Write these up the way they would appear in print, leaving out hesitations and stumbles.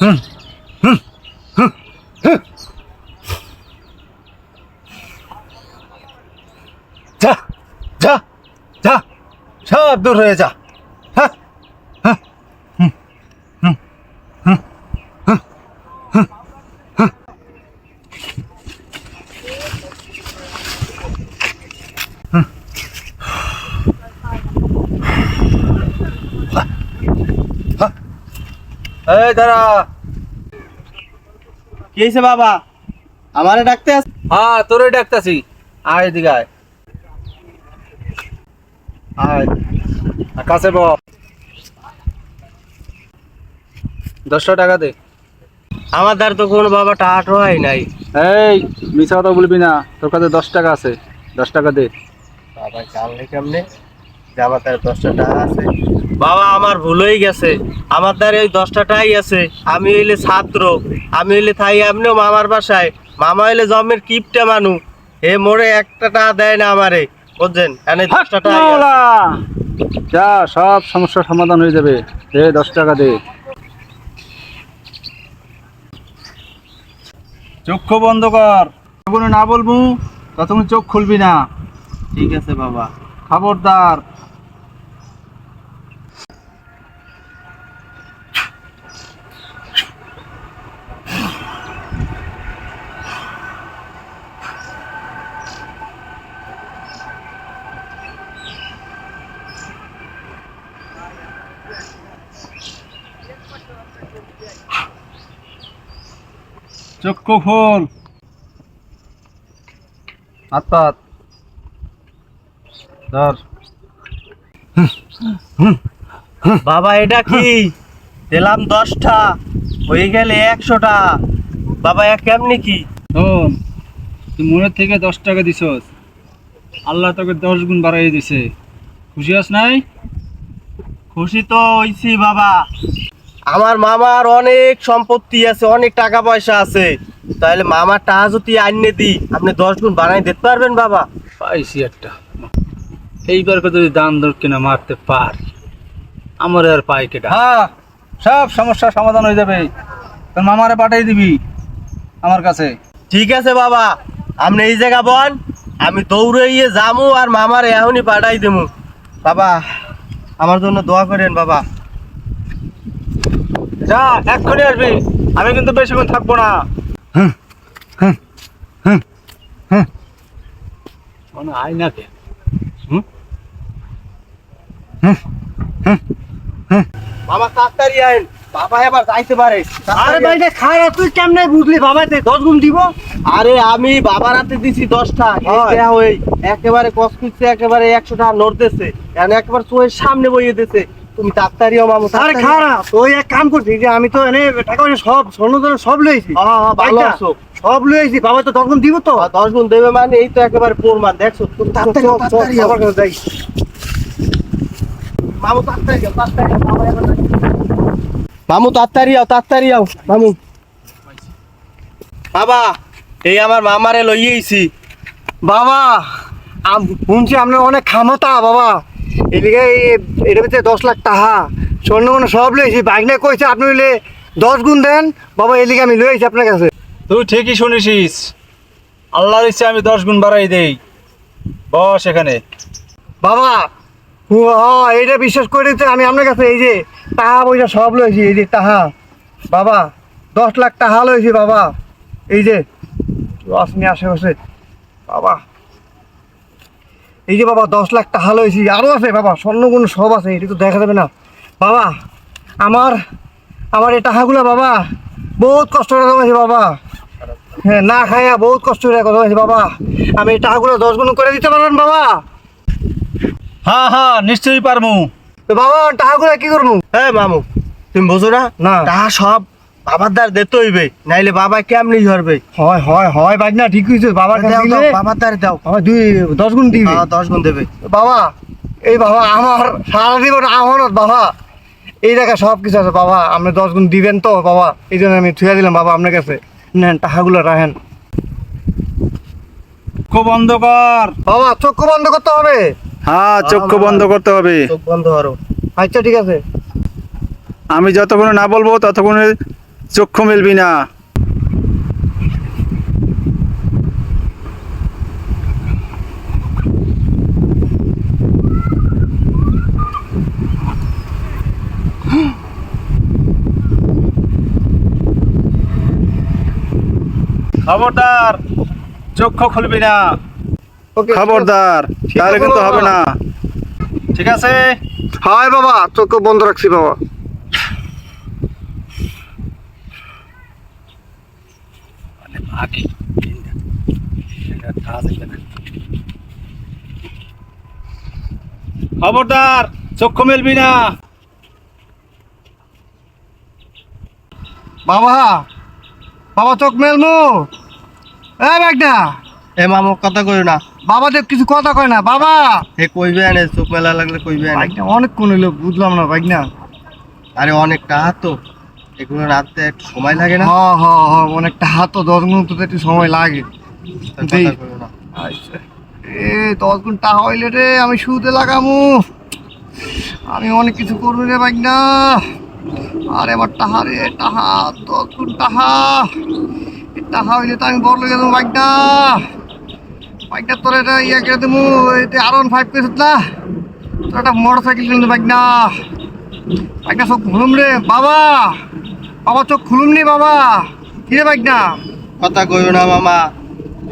যা যা যা, সব দূর হয়ে যা। হ্যাঁ হ্যাঁ এই দাঁড়া। কি হয়েছে বাবা, আমারে ডাকতে আস? হ্যাঁ, তোরে ডাকতাছি। আয় এদিকে আয়। আয় কাছে ব। 10 টাকা দে। আমার দ্বার তো কোনো বাবা টাকা টোয়াই নাই। এই মিছা কথা বলবি না, তোর কাছে 10 টাকা আছে, 10 টাকা দে। বাবা জানলে কেমনে যে আমার দ্বারে 10টা টাকা আছে? বাবা আমার ভুল হয়ে গেছে, আমার দ্বারে ওই 10টা টাকাই আছে। আমি হইলে ছাত্র, আমি হইলে থাই এমনিও মামার বাসায়। মামা হইলে জমের কিপটা মানু, এ মোড়ে একটা টাকা দেয় না আমারে, বুঝছেন? এনে 10টা টাকা যা, সব সমস্যার সমাধান হয়ে যাবে। দে 10 টাকা দে। চক্ষু বন্ধ কর। যখন না বলবো ততক্ষণ চোখ খুলবি না। ঠিক আছে বাবা। খবরদার। চক্ষু খোল। হাত পাত ধর। বাবা এটা কি দিলাম? 10টা হয়ে গেলে 100টা। বাবা এক কেমনি কি? শোন, তুই মনের থেকে 10 টাকা দিছস, আল্লাহ তোকে 10 গুণ বাড়াই দিছে। খুশি হস নাই? খুশি তো হইছি বাবা। আমার মামার অনেক সম্পত্তি আছে, অনেক টাকা পয়সা আছে। তাহলে মামার টাকা যদি আইনে দিই, আপনি 10 গুণ বানাই দিতে পারবেন বাবা? পাইছি একটা। এইবার যদি দান দর কিনা মারতে পারি, আমার আর পাই কেটা। হ্যাঁ, সব সমস্যার সমাধান হয়ে যাবে। তোর মামারে পাঠিয়ে দিবি আমার কাছে। ঠিক আছে বাবা, আপনি এই জায়গা বল, আমি দৌড়ে গিয়ে যামু আর মামার এখনই পাঠাই দেবো। বাবা আমার জন্য দোয়া করেন বাবা। যা, এক্ষুনি আসবি। আমি কিন্তু বেশিক্ষণ থাকবো না। কোনো আয় না কে? মামা তাড়াতাড়ি আইন, বাবা এবার যাইতে পারে। আরে ভাই রে খায়, তুই কেমনে বুঝলি বাবাতে 10 গুণ দিব? আরে আমি বাবার হাতে দিছি 10টা, ওই একেবারে কসকুচ্ছে, একেবারে 100 টাকা নোট দিছে, এখন একেবারে চোখের সামনে বইয়ে দিছে। তুমি তাড়াতাড়িও মামু। আরে খারাপ, তুই এক কাম করছিস যে আমি তো এনে টাকা পয়সা সব স্বর্ণ সব লইছি। ভালো আছো? সব লইছি, বাবা তো 10 গুণ দিব তো। 10 গুণ দেবে মানে এই তো একেবারে প্রমাণ। দেখছো তুমি তাড়াতাড়ি বাবার কাছে যাই। মামু তাড়াতাড়ি যাও, তাড়াতাড়ি যাও, বাবা এবার মামু তাড়াতাড়ি আও, তাড়াতাড়ি আও মামু। বাবা এই আমার মামারে লইয়েছি। বাবা শুনছি আপনার অনেক ক্ষমতা বাবা, এদিকে এটার ভিতরে 10 লাখ টাকা স্বর্ণ কোনো সব লইছি। বাইক না কইছে আপনি হইলে 10 গুণ দেন বাবা, এদিকে আমি লইছি আপনার কাছে। তুই ঠিকই শুনেছিস, আল্লাহর ইচ্ছে আমি 10 গুণ বাড়াই দেই। বস এখানে। বাবা এইটা বিশ্বাস করে তো আমি আপনার কাছে এই যে টাকা পয়সা সব লইছি। এই যে টাকা বাবা 10 লাখ টাকা লইছি বাবা। এই যে আপনি আশেপাশে বাবা, এই যে বাবা 10 লাখ টাকা লইছি। আরও আছে বাবা, স্বর্ণগুণ সব আছে, এটা তো দেখা যাবে না বাবা। আমার আমার এই টাকাগুলো বাবা বহুত কষ্ট করে জমাইছি বাবা। হ্যাঁ, না খাইয়া বহুত কষ্ট করে জমাইছি বাবা। আমি এই টাকাগুলো 10 গুণ করে দিতে পারবেন বাবা? হ্যাঁ হ্যাঁ, নিশ্চয়ই পারমু। তো বাবা টাকাগুলো কি করবো? হ্যাঁ মামু তুমি বোঝো না? না। টাকা সব বাবার দ্বার দিতে হইবে, নাইলে বাবা কেমনি ধরবে? হয় হয় হয় ভাই, না ঠিক হয়েছে। বাবার কাছে দাও, দিলে দাও, বাবার দ্বারে দাও। বাবা 10 গুণ দিবে। 10 গুণ দেবে। বাবা এই বাবা আমার সারা জীবন আমানত বাবা, এই জায়গায় সব কিছু আছে বাবা। আপনি 10 গুণ দিবেন তো বাবা? এই জন্য আমি থুয়ে দিলাম বাবা আপনার কাছে। নেন টাকাগুলো রাখেন চক্ষু বন্ধ কর। বাবা। চক্ষু বন্ধ করতে হবে? হ্যাঁ, চক্ষু বন্ধ করতে হবে। চোখ বন্ধ করো। আচ্ছা ঠিক আছে। আমি যতক্ষণ না বলবো ততক্ষণ চক্ষু মেলবি না। খবরদার, চক্ষু খুলবি না। ওকে খবরদার, ঠিক তাহলে আছে কিন্তু বাবা। হবে না। ঠিক আছে? হায় বাবা, চোখ বন্ধ রাখছি বাবা। খবরদার, চক্ষু মেলবি না। বাবা, বাবা চোখ মেলমু। এ বাগদা, এ মামু কথা কই না, বাবা দেব কিছু কথা কয় না বাবা। এ কইবে আনে, চোখ মেলা লাগলে কইবে আনে। বাইকটা অনেক কোন হইলো বুঝলাম না বাইকনা। আরে অনেক টাকা তো, এগুলো রাখতে একটু সময় লাগে না। হ্যাঁ হ্যাঁ হ্যাঁ, অনেকটা হাত তো 10 মিনিট তো একটু সময় লাগে। তা কথা কই না। আচ্ছা, এ 10 ঘন্টা হইলে রে আমি সুদে লাগামু। আমি অনেক কিছু করবো রে বাইকনা। আরে আমার টাহা রে টাহা, 10 ঘন্টা টাহা। টাহা হইলে তো আমি বড় লেগে দেবো বাইকটা। বাইকটা তোর এটা ইয়ে করে দেবো, এতে R15 করেছিস না, তোর একটা মোটর সাইকেল কিনতে বাইকনা। বাইকটা চোখ খুলুম রে বাবা, বাবা চোখ খুলুম নি বাবা। কিরে বাইকনা? কথা কই না মামা,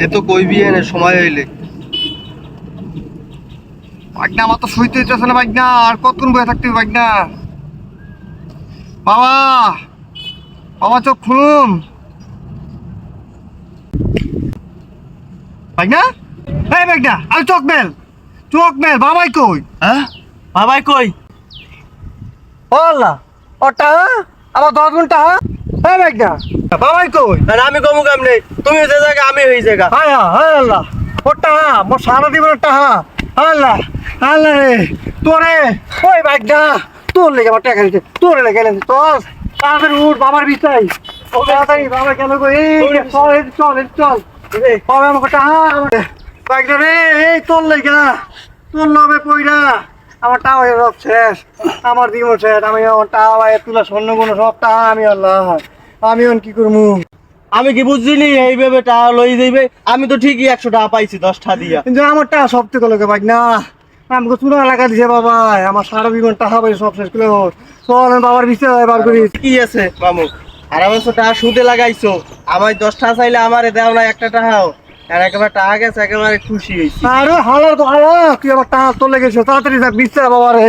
এ তো কইবি আনে সময় হইলে। বাইকনা আমার তো শুইতে হইতেছে না বাইকনা, আর কতক্ষণ বসে থাকতে হবে বাইকনা? বাবা, বাবা চোখ খুলুম। বাইকনা, এই বাইকনা, আর চোখ মেল, চোখ মেল। বাবাই কই? হ্যাঁ বাবাই কই? ও আল্লাহ, ও টাহা আমার 10 ঘন্টা টাহা। এই বাইকনা, বাবাই কই? আর আমি কমু কেমনে, তুমি যে জায়গা আমি ওই জায়গা। হায় হায় আল্লাহ, ও টাহা মোর সারা জীবনের টাহা। আল্লাহ আল্লাহ রে, তোরে ওই বাইকটা তোর লেগে আমার টাকা দিতে, তোর লেগে এনেছি। তোর তাড়াতাড়ি উঠ, বাবার বিছাই। ও তাড়াতাড়ি, বাবা কেন কই? এই চল এই চল এই চল, বাবা আমাকে টাহা আমার বাইকটা রে, এই তোর লেগে, তোর লবে পইরা আমার টাকা হয়ে সব শেষ, আমার জীবন শেষ। আমি আমার টাকা তুলা স্বর্ণ কোনো সব টাকা আমি আল্লাহ, আমি এখন কি করবো? আমি কি বুঝছিনি এইভাবে টাকা লই যাইবে? আমি তো ঠিকই 100 টাকা পাইছি 10 টাকা দিয়া। কিন্তু আমার টাকা সব থেকে লোকে পাই না, আমাকে চুনা লাগা দিছে বাবা, আমার সারা জীবন টাকা পাই সব শেষ করে। চল আমি বাবার বিষয় বার করি। কি আছে মামু, আর আমার তো টাকা সুদে লাগাইছো, আমার 10 টাকা চাইলে আমারে দাও না একটা টাকাও। আর একেবারে টাকা গেছে, একেবারে খুশি হয়েছি। আরে হালার তো হালা, তুই আমার টাকা তোলে গেছো, তাড়াতাড়ি যা বিষয় বাবা রে।